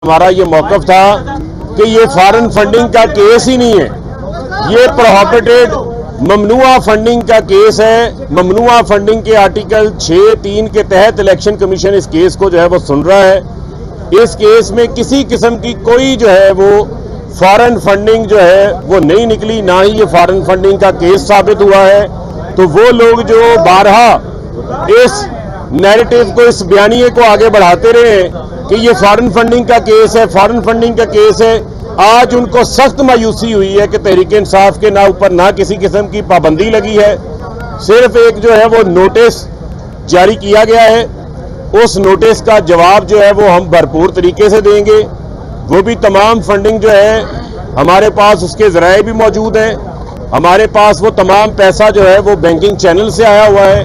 हमारा ये मौक़िफ़ था कि ये फॉरेन फंडिंग का केस ही नहीं है, ये प्रोहिबिटेड ममनुआ फंडिंग का केस है। ममनुआ फंडिंग के आर्टिकल 6(3) के तहत इलेक्शन कमीशन इस केस को जो है वो सुन रहा है। इस केस में किसी किस्म की कोई जो है वो फॉरेन फंडिंग जो है वो नहीं निकली, ना ही ये फॉरेन फंडिंग का केस साबित हुआ है। तो वो लोग जो बारहा इस नैरेटिव को, इस बयानिए को आगे बढ़ाते रहे कि ये फॉरेन फंडिंग का केस है, फॉरेन फंडिंग का केस है, आज उनको सख्त मायूसी हुई है कि तहरीक इंसाफ के ना ऊपर ना किसी किस्म की पाबंदी लगी है। सिर्फ एक जो है वो नोटिस जारी किया गया है, उस नोटिस का जवाब जो है वो हम भरपूर तरीके से देंगे। वो भी तमाम फंडिंग जो है हमारे पास उसके ज़राए भी मौजूद हैं, हमारे पास वो तमाम पैसा जो है वो बैंकिंग चैनल से आया हुआ है,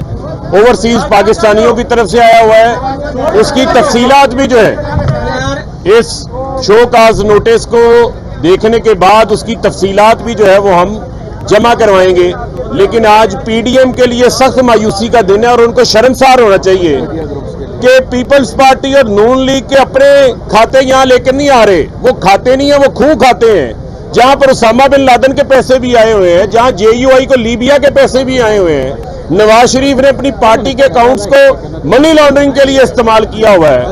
ओवरसीज पाकिस्तानियों की तरफ से आया हुआ है। उसकी तफसीलात भी जो है इस शो काज नोटिस को देखने के बाद उसकी तफसीलात भी जो है वो हम जमा करवाएंगे। लेकिन आज पीडीएम के लिए सख्त मायूसी का दिन है और उनको शर्मसार होना चाहिए कि पीपल्स पार्टी और नून लीग के अपने खाते यहां लेकर नहीं आ रहे। वो खाते नहीं है, वो खूह खाते हैं, जहां पर उसामा बिन लादेन के पैसे भी आए हुए हैं, जहां जेयूआई को लीबिया के पैसे भी आए हुए हैं। नवाज शरीफ ने अपनी पार्टी के अकाउंट्स को मनी लॉन्ड्रिंग के लिए इस्तेमाल किया हुआ है,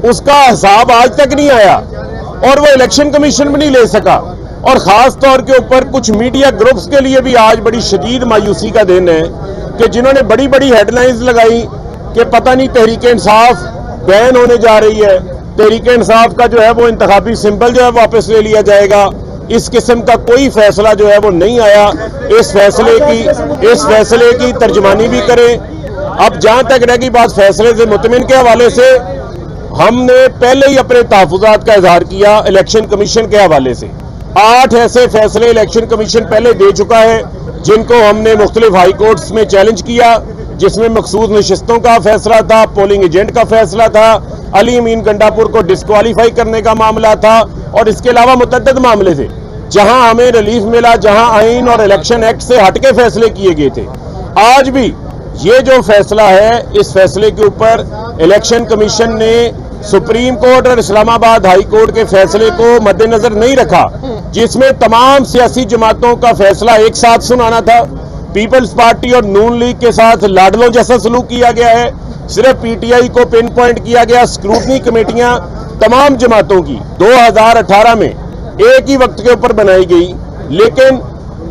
उसका हिसाब आज तक नहीं आया और वो इलेक्शन कमीशन भी नहीं ले सका। और खास तौर के ऊपर कुछ मीडिया ग्रुप्स के लिए भी आज बड़ी शदीद मायूसी का दिन है कि जिन्होंने बड़ी बड़ी हेडलाइंस लगाई कि पता नहीं तहरीक इंसाफ बैन होने जा रही है, तहरीक इंसाफ का जो है वो इंतखाबी सिंबल जो है वापस ले लिया जाएगा। इस किस्म का कोई फैसला जो है वो नहीं आया। इस फैसले की तर्जुमानी भी करें। अब जहां तक रह गई बात फैसले से मुतमिन के हवाले से, हमने पहले ही अपने तहफ़्फ़ुज़ात का इजहार किया इलेक्शन कमीशन के हवाले से। 8 ऐसे फैसले इलेक्शन कमीशन पहले दे चुका है जिनको हमने मुख्तलिफ हाई कोर्ट्स में चैलेंज किया, जिसमें मखसूस नशिस्तों का फैसला था, पोलिंग एजेंट का फैसला था, अली अमीन गंडापुर को डिस्क्वालीफाई करने का मामला था और इसके अलावा मुतअद्दिद मामले थे जहां हमें रिलीफ मिला, जहां आइन और इलेक्शन एक्ट से हटके फैसले किए गए थे। आज भी ये जो फैसला है, इस फैसले के ऊपर इलेक्शन कमीशन ने सुप्रीम कोर्ट और इस्लामाबाद हाई कोर्ट के फैसले को मद्देनजर नहीं रखा, जिसमें तमाम सियासी जमातों का फैसला एक साथ सुनाना था। पीपल्स पार्टी और नून लीग के साथ लाडलों जैसा सलूक किया गया है। सिर्फ पीटीआई को पिन पॉइंट किया गया। स्क्रूटनी कमेटियां तमाम जमातों की 2018 में एक ही वक्त के ऊपर बनाई गई, लेकिन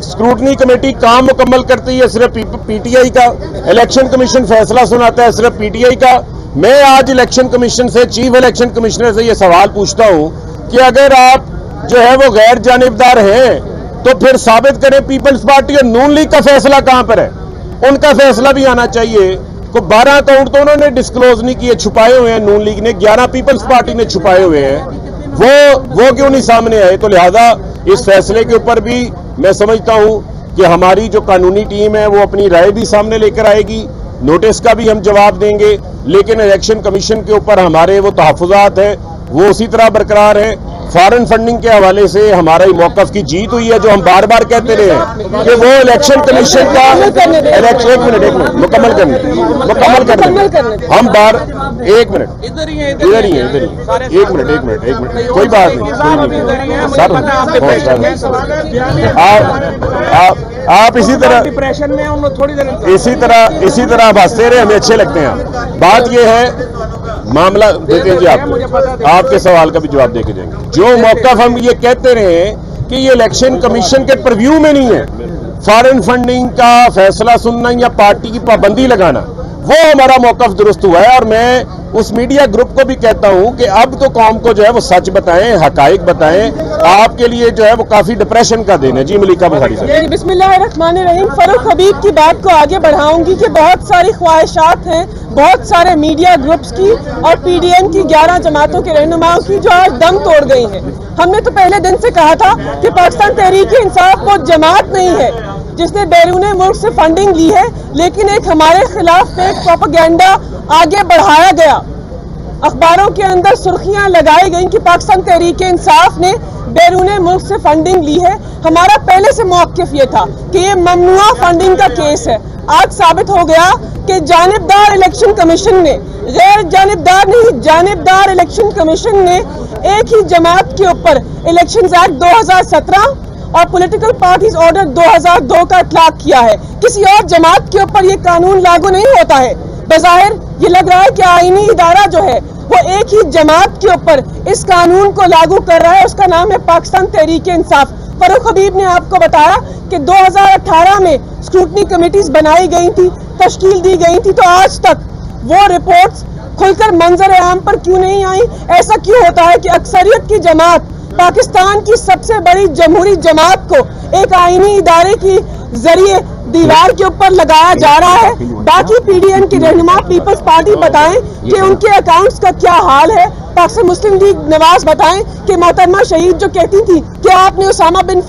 स्क्रूटनी कमेटी काम मुकम्मल करती है सिर्फ पीटीआई का, इलेक्शन कमीशन फैसला सुनाता है सिर्फ पीटीआई का। मैं आज इलेक्शन कमीशन से, चीफ इलेक्शन कमिश्नर से ये सवाल पूछता हूं कि अगर आप जो है वो गैर जानिबदार हैं तो फिर साबित करें पीपल्स पार्टी और नून लीग का फैसला कहां पर है। उनका फैसला भी आना चाहिए। को 12 अकाउंट तो उन्होंने डिस्क्लोज नहीं किए, छुपाए हुए हैं नून लीग ने, 11 पीपल्स पार्टी ने छुपाए हुए हैं। वो क्यों नहीं सामने आए? तो लिहाजा इस फैसले के ऊपर भी मैं समझता हूं कि हमारी जो कानूनी टीम है वो अपनी राय भी सामने लेकर आएगी, नोटिस का भी हम जवाब देंगे। लेकिन इलेक्शन कमीशन के ऊपर हमारे वो तहफ़्फ़ुज़ात है वो उसी तरह बरकरार है। फॉरेन फंडिंग के हवाले से हमारा ही मौक़िफ़ की जीत हुई है, जो हम बार बार कहते रहे हैं कि वो इलेक्शन कमीशन का एक मिनट मुकम्मल करने हम बार एक मिनट इधर ही है एक मिनट कोई बात नहीं सर, आप इसी तरह डिप्रेशन में थोड़ी देर इसी तरह आप हंसते रहे, हमें अच्छे लगते हैं। बात यह है, मामला देखें जी, आपके सवाल का भी जवाब देके जाएंगे। जो मौक़िफ़ हम ये कहते रहे कि ये इलेक्शन कमीशन के परव्यू में नहीं है, फॉरेन फंडिंग का फैसला सुनना या पार्टी की पाबंदी लगाना, वो हमारा मौक़िफ़ दुरुस्त हुआ है। और मैं उस मीडिया ग्रुप को भी कहता हूं कि अब तो कौम को जो है वो सच बताएं, हकाइक बताएं। आपके लिए जो है वो काफी डिप्रेशन का दिन है। जी मलिका बुखारी साहब। बिस्मिल्लाहिर्रहमानिर्रहीम। फरूख हबीब की बात को आगे बढ़ाऊंगी कि बहुत सारी ख्वाहिशात हैं बहुत सारे मीडिया ग्रुप्स की और पीडीएम की 11 जमातों के रहनुमाओं की जो आज दम तोड़ गई हैं। हमने तो पहले दिन से कहा था कि पाकिस्तान तहरीक इंसाफ वो जमात नहीं है जिसने बैरून मुल्क से फंडिंग ली है, लेकिन एक हमारे खिलाफ फेक प्रोपेगेंडा आगे बढ़ाया गया। अखबारों के अंदर सुर्खियां लगाई गई कि पाकिस्तान तहरीक इंसाफ ने बैरून मुल्क से फंडिंग ली है। हमारा पहले से मौक़िफ़ ये था कि ये ममनुआ फंडिंग का केस है। आज साबित हो गया कि जानिबदार इलेक्शन कमीशन ने गैर जानिबदार नहीं, जानिबदार इलेक्शन कमीशन ने एक ही जमात के ऊपर इलेक्शंस एक्ट 2017 और पॉलिटिकल पार्टीज ऑर्डर 2002 का इतलाक किया है। किसी और जमात के ऊपर ये कानून लागू नहीं होता है। बज़ाहिर ये लग रहा है कि आईनी इदारा जो है वो एक ही जमात के ऊपर इस कानून को लागू कर रहा है। उसका नाम है पाकिस्तान तहरीक-ए-इंसाफ। फरूख हबीब ने आपको बताया कि 2018 में स्क्रूटनी कमेटीज बनाई गई थी, तश्कील दी गई थी, तो आज तक वो रिपोर्ट्स खुलकर मंजर आम पर क्यों नहीं आई? ऐसा क्यों होता है कि अक्सरियत की जमात, पाकिस्तान की सबसे बड़ी जमहूरी जमात को एक आईनी इदारे की जरिए दीवार के ऊपर लगाया जा रहा है? बाकी पीडीएम की रहनुमा पीपल्स पार्टी बताएं कि उनके अकाउंट्स का क्या हाल है। पाकिस्तान मुस्लिम लीग नवाज बताएं कि मोहतरमा शहीद जो कहती थी कि आपने उसामा बिन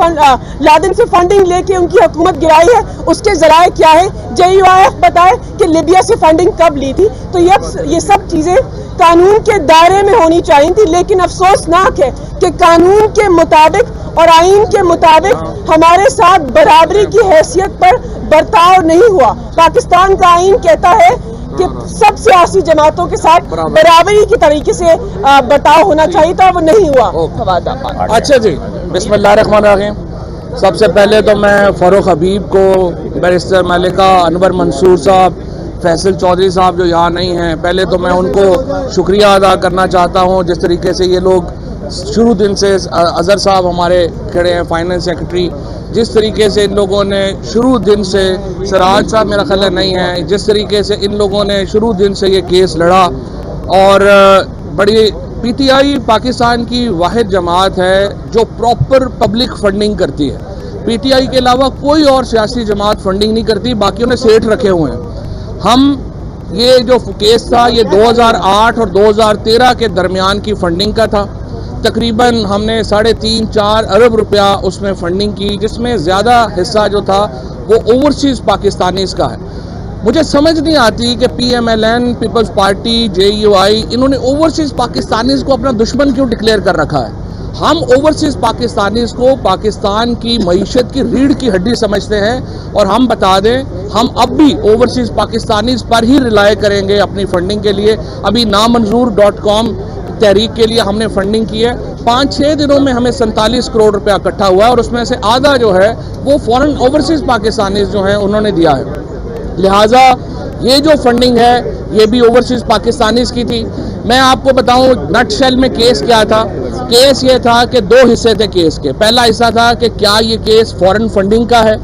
लादेन से फंडिंग लेके उनकी हुकूमत गिराई है, उसके जराए क्या है? JUIF बताए कि लिबिया से फंडिंग कब ली थी। तो ये सब चीजें कानून के दायरे में होनी चाहिए थी, लेकिन अफसोसनाक है कि कानून के मुताबिक और आईन के मुताबिक हमारे साथ बराबरी की हैसियत पर बर्ताव नहीं हुआ। पाकिस्तान का आईन कहता है कि सब सियासी जमातों के साथ बराबरी की तरीके से बर्ताव होना चाहिए था, वो नहीं हुआ। अच्छा जी, बिस्मिल्लाहिर्रहमानिर्रहीम। सबसे पहले तो मैं फरूख हबीब को, बैरिस्टर मलिका, अनवर मंसूर साहब, फैसल चौधरी साहब जो यहाँ नहीं हैं, पहले तो मैं उनको शुक्रिया अदा करना चाहता हूँ। जिस तरीके से ये लोग शुरू दिन से, अजहर साहब हमारे खड़े हैं फाइनेंस सेक्रेटरी, जिस तरीके से इन लोगों ने शुरू दिन से, सराज साहब मेरा ख्याल नहीं है, जिस तरीके से इन लोगों ने शुरू दिन से ये केस लड़ा। और बड़ी PTI पाकिस्तान की वाहिद जमात है जो प्रॉपर पब्लिक फंडिंग करती है। PTI के अलावा कोई और सियासी जमात फंडिंग नहीं करती, बाकियों ने सेठ रखे हुए हैं। हम ये जो केस था ये 2008 और 2013 के दरमियान की फंडिंग का था। तकरीबन हमने 3.5-4 अरब रुपया उसमें फंडिंग की, जिसमें ज़्यादा हिस्सा जो था वो ओवरसीज़ पाकिस्तानीज़ का है। मुझे समझ नहीं आती कि PMLN, पीपल्स पार्टी, JUI, इन्होंने ओवरसीज़ पाकिस्तानीज़ को अपना दुश्मन क्यों डिक्लेयर कर रखा है। हम ओवरसीज़ पाकिस्तानीज़ को पाकिस्तान की मईशत की रीढ़ की हड्डी समझते हैं, और हम बता दें हम अब भी ओवरसीज़ पाकिस्तानीज़ पर ही रिलाय करेंगे अपनी फंडिंग के लिए। अभी नामंजूर.com तहरीक के लिए हमने फंडिंग की है। 5-6 दिनों में हमें 47 करोड़ रुपया इकट्ठा हुआ, और उसमें से आधा जो है वो फॉरेन ओवरसीज़ पाकिस्तानीज़ जो हैं उन्होंने दिया है। लिहाजा ये जो फंडिंग है ये भी ओवरसीज़ पाकिस्तानीज़ की थी। मैं आपको बताऊं नटशेल में केस क्या था। केस ये था कि 2 हिस्से थे केस के। पहला हिस्सा था कि क्या ये केस फॉरेन फंडिंग का है।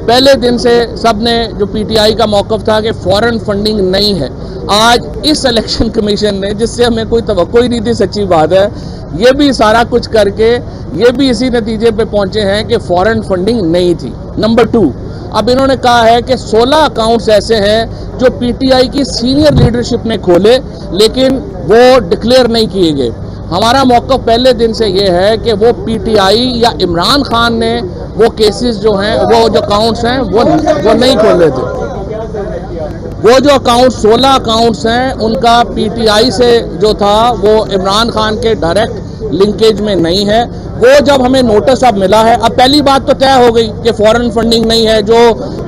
पहले दिन से सब ने, जो PTI का मौक़िफ़ था कि फॉरेन फंडिंग नहीं है। आज इस इलेक्शन कमीशन ने, जिससे हमें कोई तवक्को ही नहीं थी, सच्ची बात है, ये भी सारा कुछ करके ये भी इसी नतीजे पे पहुंचे हैं कि फॉरेन फंडिंग नहीं थी। नंबर 2, अब इन्होंने कहा है कि 16 अकाउंट्स ऐसे हैं जो PTI की सीनियर लीडरशिप ने खोले, लेकिन वो डिक्लेयर नहीं किए गए। हमारा मौक़िफ़ पहले दिन से ये है कि वो PTI या इमरान खान ने वो केसेस जो हैं, वो जो अकाउंट्स हैं वो नहीं खोले थे। वो जो अकाउंट 16 अकाउंट्स हैं उनका PTI से जो था वो इमरान खान के डायरेक्ट लिंकेज में नहीं है। वो जब हमें नोटिस अब मिला है, अब पहली बात तो तय हो गई कि फॉरेन फंडिंग नहीं है। जो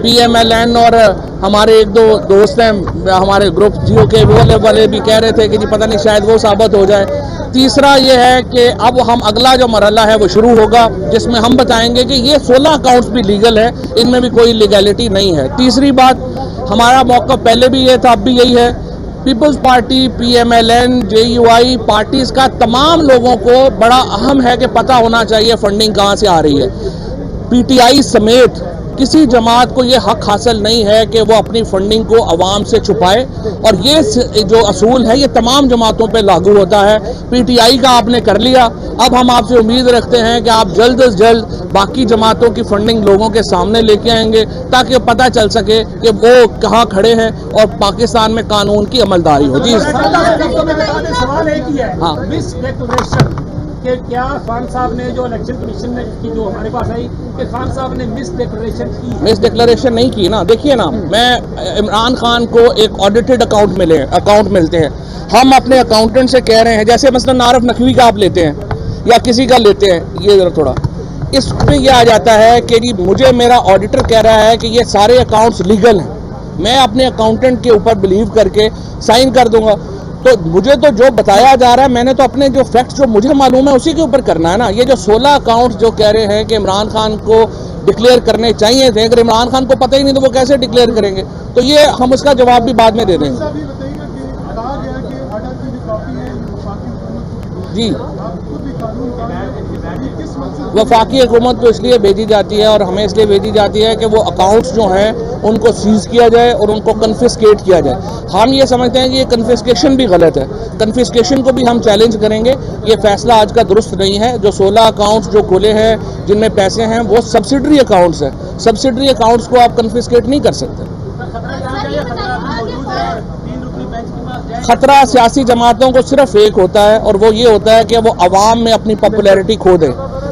PMLN और हमारे 1-2 दोस्त हैं हमारे ग्रुप जियो के, वो वाले भी कह रहे थे कि जी पता नहीं शायद वो साबित हो जाए। तीसरा ये है कि अब हम अगला जो मरहला है वो शुरू होगा, जिसमें हम बताएंगे कि ये 16 अकाउंट्स भी लीगल है, इनमें भी कोई लीगैलिटी नहीं है। तीसरी बात, हमारा मौक़िफ़ पहले भी ये था, अब भी यही है, People's Party, PMLN, JUI parties का तमाम लोगों को बड़ा अहम है कि पता होना चाहिए फंडिंग कहाँ से आ रही है। PTI समेत किसी जमात को ये हक हासिल नहीं है कि वो अपनी फंडिंग को अवाम से छुपाए, और ये जो असूल है ये तमाम जमातों पे लागू होता है। PTI का आपने कर लिया, अब हम आपसे उम्मीद रखते हैं कि आप जल्द से जल्द बाकी जमातों की फंडिंग लोगों के सामने लेके आएंगे, ताकि पता चल सके कि वो कहाँ खड़े हैं और पाकिस्तान में कानून की अमलदारी हो। जी सवाल एक ही है, हाँ, कि क्या खान साहब ने जो इलेक्शन कमीशन ने की जो हमारे पास आई कि खान साहब ने मिस डिक्लेरेशन नहीं की ना। देखिए ना, मैं इमरान खान को एक ऑडिटेड अकाउंट मिलते हैं। हम अपने अकाउंटेंट से कह रहे हैं, जैसे मसलन आरिफ नकवी का आप लेते हैं या किसी का लेते हैं, ये जरा थोड़ा इसमें यह आ जाता है कि जी मुझे मेरा ऑडिटर कह रहा है कि ये सारे अकाउंट्स लीगल हैं, मैं अपने अकाउंटेंट के ऊपर बिलीव करके साइन कर दूंगा। तो मुझे तो जो बताया जा रहा है, मैंने तो अपने जो फैक्ट्स जो मुझे मालूम है उसी के ऊपर करना है ना। ये जो 16 अकाउंट्स जो कह रहे हैं कि इमरान खान को डिक्लेयर करने चाहिए थे, अगर इमरान खान को पता ही नहीं तो वो कैसे डिक्लेयर करेंगे? तो ये हम उसका जवाब भी बाद में दे देंगे। जी, वफाकी हुकूमत को इसलिए भेजी जाती है और हमें इसलिए भेजी जाती है कि वो अकाउंट्स जो हैं उनको सीज किया जाए और उनको कन्फिस्केट किया जाए। हम ये समझते हैं कि ये कन्फिस्केशन भी गलत है, कन्फिस्केशन को भी हम चैलेंज करेंगे। ये फैसला आज का दुरुस्त नहीं है। जो 16 अकाउंट्स जो खुले हैं जिनमें पैसे हैं वो सब्सिडरी अकाउंट्स हैं। सब्सिडरी अकाउंट्स को आप कन्फिस्केट नहीं कर सकते। खतरा सियासी जमातों को सिर्फ एक होता है और वो ये होता है कि वो अवाम में अपनी पॉपुलैरिटी खो दे।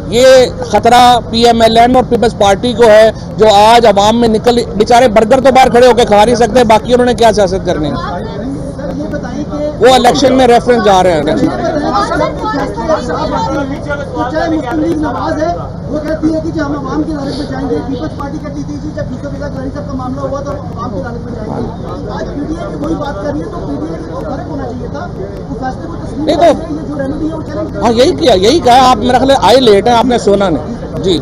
ये खतरा PMLN और पीपल्स पार्टी को है, जो आज अवाम में निकल, बेचारे बर्गर तो बाहर खड़े होकर खा नहीं सकते, बाकी उन्होंने क्या सियासत करनी है? वो इलेक्शन में रेफरेंस जा रहे हैं। नवाज है वो कहती है कि जब हम आवाम की अदालत में जाएंगे, पीपल्स पार्टी कहती थी जब यूसुफ इकरारी साहब का मामला हुआ तो आवाम की अदालत में जाएंगे। आज PTI की वही बात कर रही है, तो PTI को फर्क होना चाहिए था, वो फैसले को तस्लीम नहीं तो जो रेमेडी है वो चैलेंज। हाँ, यही किया, यही कहा आप। मेरे ख्याल आए लेट है, आपने सुना नहीं। जी,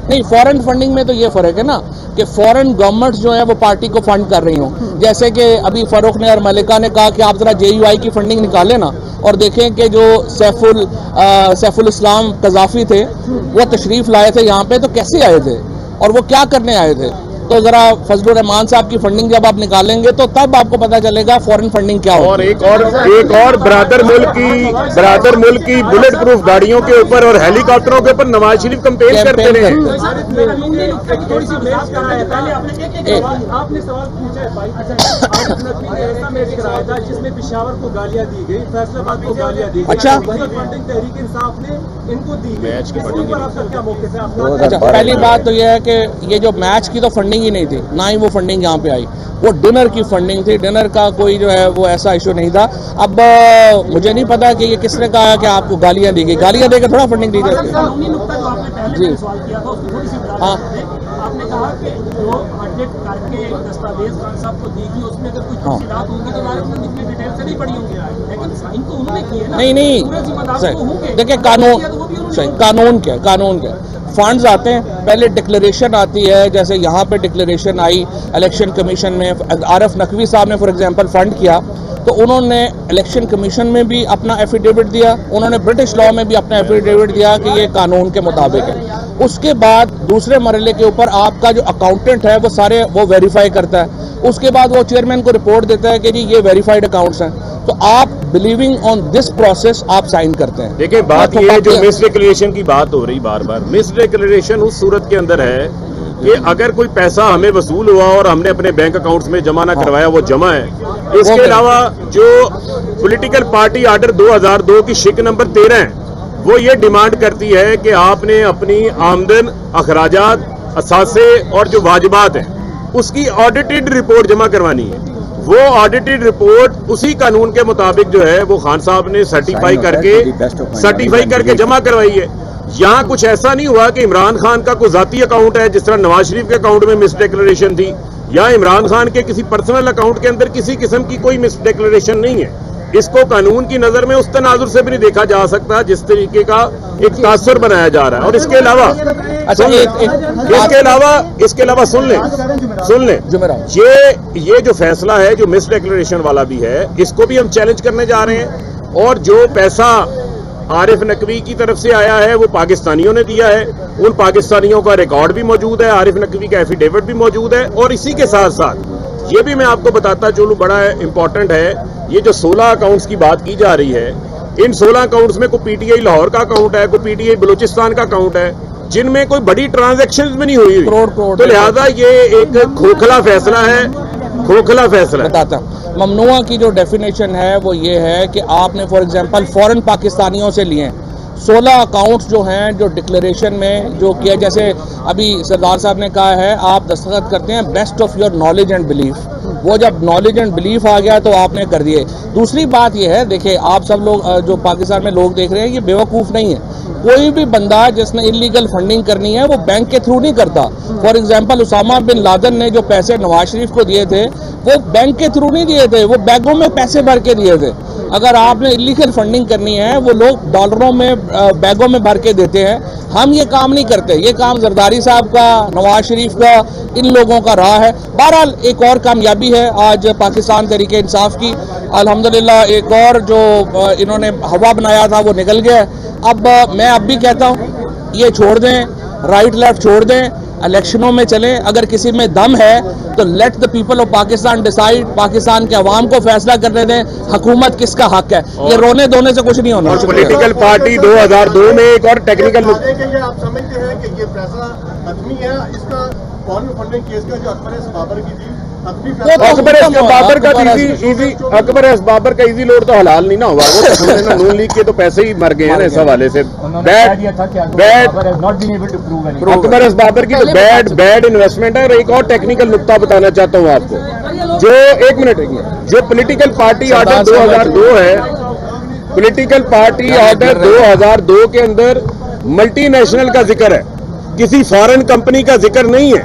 नहीं, फॉरेन फंडिंग में तो ये फर्क है ना कि फॉरेन गवर्नमेंट्स जो है वो पार्टी को फंड कर रही हों। जैसे कि अभी फारूक ने और मलिका ने कहा कि आप जरा JUI की फंडिंग निकालें ना और देखें कि जो सैफुल इस्लाम कज़ाफी थे वो तशरीफ लाए थे यहाँ पे, तो कैसे आए थे और वो क्या करने आए थे। तो जरा फजलुर रहमान साहब की फंडिंग जब आप निकालेंगे तो तब आपको पता चलेगा फॉरेन फंडिंग क्या हो। और एक और ब्रादर मुल्क की बुलेट प्रूफ गाड़ियों के ऊपर और हेलीकॉप्टरों के ऊपर नवाज शरीफ कैंपेन करते रहे। आपने सवाल पूछा है भाई, ऐसा मैच कराया था जिसमें पेशावर को गालियां दी गई, फैसलाबाद को गालियां दी गई। अच्छा, फंडिंग तहरीक इंसाफ ने इनको दी गई। इसके ऊपर आपका क्या मौके से आपका? अच्छा, पहली बात तो यह है कि ये जो मैच की तो फंडिंग ही नहीं थी, ना ही वो फंडिंग यहाँ पे आई, वो डिनर की फंडिंग थी। डिनर का कोई जो है वो ऐसा इशू नहीं था। अब मुझे नहीं पता कि ये किसने कहा कि आपको गालियां दी गई, गालियां देकर थोड़ा फंडिंग दी जाती है। जी, हाँ, आपने कहा कि जो ऑडिट करके दस्तावेज खान साहब को दी गई उसमें अगर कोई तफसीलात होंगी तो इतनी डिटेल से नहीं पड़ी होंगी, लेकिन साइन तो उन्होंने किए ना। नहीं, देखिए कानून क्या है, फंड्स आते हैं, पहले डिक्लेरेशन आती है। जैसे यहाँ पे डिक्लेरेशन आई इलेक्शन कमीशन में, आरिफ नकवी साहब ने फॉर एग्जांपल फंड किया तो उन्होंने इलेक्शन कमीशन में भी अपना एफिडेविट दिया, उन्होंने ब्रिटिश लॉ में भी अपना एफिडेविट दिया कि ये कानून के मुताबिक है। उसके बाद दूसरे मरहले के ऊपर आपका जो अकाउंटेंट है वो सारे वो वेरीफाई करता है, उसके बाद वो चेयरमैन को रिपोर्ट देता है कि जी ये वेरीफाइड अकाउंट्स हैं, तो आप बिलीविंग ऑन दिस प्रोसेस आप साइन करते हैं। देखिए बात ये जो मिस डिक्लेरेशन की बात हो रही बार मिस डिक्लेरेशन उस सूरत के अंदर है कि अगर कोई पैसा हमें वसूल हुआ और हमने अपने बैंक अकाउंट्स में जमा ना करवाया, वो जमा है। इसके अलावा जो पॉलिटिकल पार्टी आर्डर 2002 की शिक नंबर 13 है वो ये डिमांड करती है कि आपने अपनी आमदन, अखराजात, असासे और जो वाजिबात हैं उसकी ऑडिटेड रिपोर्ट जमा करवानी है। वो ऑडिटेड रिपोर्ट उसी कानून के मुताबिक जो है वो खान साहब ने सर्टिफाई करके जमा करवाई है। यहाँ कुछ ऐसा नहीं हुआ कि इमरान खान का कोई जाती अकाउंट है जिस तरह नवाज शरीफ के अकाउंट में मिस डिक्लेरेशन थी, या इमरान खान के किसी पर्सनल अकाउंट के अंदर किसी किस्म की कोई मिस डिक्लेरेशन नहीं है। इसको कानून की नजर में उस तनाजुर से भी नहीं देखा जा सकता जिस तरीके का एक तासुर बनाया जा रहा है। और इसके अलावा सुन लें ये जो फैसला है जो मिस डिक्लेरेशन वाला भी है, इसको भी हम चैलेंज करने जा रहे हैं। और जो पैसा आरिफ नकवी की तरफ से आया है वो पाकिस्तानियों ने दिया है, उन पाकिस्तानियों का रिकॉर्ड भी मौजूद है, आरिफ नकवी का एफिडेविट भी मौजूद है। और इसी के साथ साथ ये भी मैं आपको बताता चलूं, बड़ा इंपॉर्टेंट है, ये जो 16 अकाउंट्स की बात की जा रही है, इन 16 अकाउंट्स में कोई PTI लाहौर का अकाउंट है, कोई PTI बलूचिस्तान का अकाउंट है, जिनमें कोई बड़ी ट्रांजैक्शंस भी नहीं हुई। तो लिहाजा ये एक खोखला फैसला है। बताता ममनुआ की जो डेफिनेशन है वो ये है कि आपने फॉर एग्जांपल फॉरेन पाकिस्तानियों से लिए 16 अकाउंट्स जो हैं जो डिक्लेरेशन में जो किया, जैसे अभी सरदार साहब ने कहा है आप दस्तखत करते हैं best of your knowledge and belief, वो जब नॉलेज एंड बिलीफ आ गया तो आपने कर दिए। दूसरी बात ये है, देखिए आप सब लोग जो पाकिस्तान में लोग देख रहे हैं, ये बेवकूफ़ नहीं है। कोई भी बंदा जिसने इलीगल फंडिंग करनी है वो बैंक के थ्रू नहीं करता। For example Osama bin Laden ने जो पैसे नवाज शरीफ को दिए थे वो बैंक के थ्रू नहीं दिए थे, वो बैगों में पैसे भर के दिए थे। अगर आपने इलीगल फंडिंग करनी है वो लोग डॉलरों में बैगों में भर के देते हैं। हम ये काम नहीं करते, ये काम जरदारी साहब का, नवाज शरीफ का, इन लोगों का रहा है। बहरहाल एक और कामयाबी है आज पाकिस्तान तहरीक इंसाफ की, अल्हम्दुलिल्लाह एक और जो इन्होंने हवा बनाया था वो निकल गया। अब मैं अब भी कहता हूँ ये छोड़ दें, राइट लेफ्ट छोड़ दें, इलेक्शनों में चलें। अगर किसी में दम है तो let the people of Pakistan decide, Pakistan के अवाम को फैसला करने दें हुकूमत किसका हक है। ये रोने धोने से कुछ नहीं होना। पॉलिटिकल पार्टी 2002 में एक और टेक्निकल आप समझते हैं कि ये फैसला हतमी है, इसका फॉरेन फंडिंग केस का जो अकबर एस बाबर की थी, अकबर एस बाबर का इजी लोड तो हलाल नहीं ना हुआ। वो तो समझे ना, नून लीग के तो पैसे ही मर गए हैं इस हवाले से। अकबर एस बाबर की तो बैड इन्वेस्टमेंट है। और एक और टेक्निकल नुक्ता बताना चाहता हूँ आपको, जो एक मिनट जो पॉलिटिकल पार्टी ऑर्डर 2002 है, पॉलिटिकल पार्टी ऑर्डर 2002 के अंदर मल्टीनेशनल का जिक्र है, किसी फॉरेन कंपनी का जिक्र नहीं है।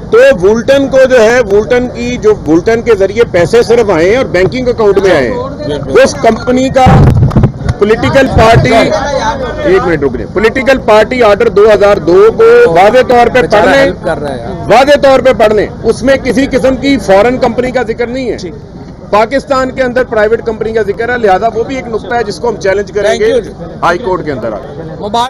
तो वुल्टन को जो है, वुल्टन के जरिए पैसे सिर्फ आए हैं और बैंकिंग अकाउंट में आए हैं। उस कंपनी का पॉलिटिकल पार्टी, एक मिनट रुक रहे, पॉलिटिकल पार्टी ऑर्डर 2002 को वादे तौर पे पढ़ने, उसमें किसी किस्म की फॉरेन कंपनी का जिक्र नहीं है। पाकिस्तान के अंदर प्राइवेट कंपनी का जिक्र है, लिहाजा वो भी एक नुक्ता है जिसको हम चैलेंज करेंगे हाई कोर्ट के अंदर।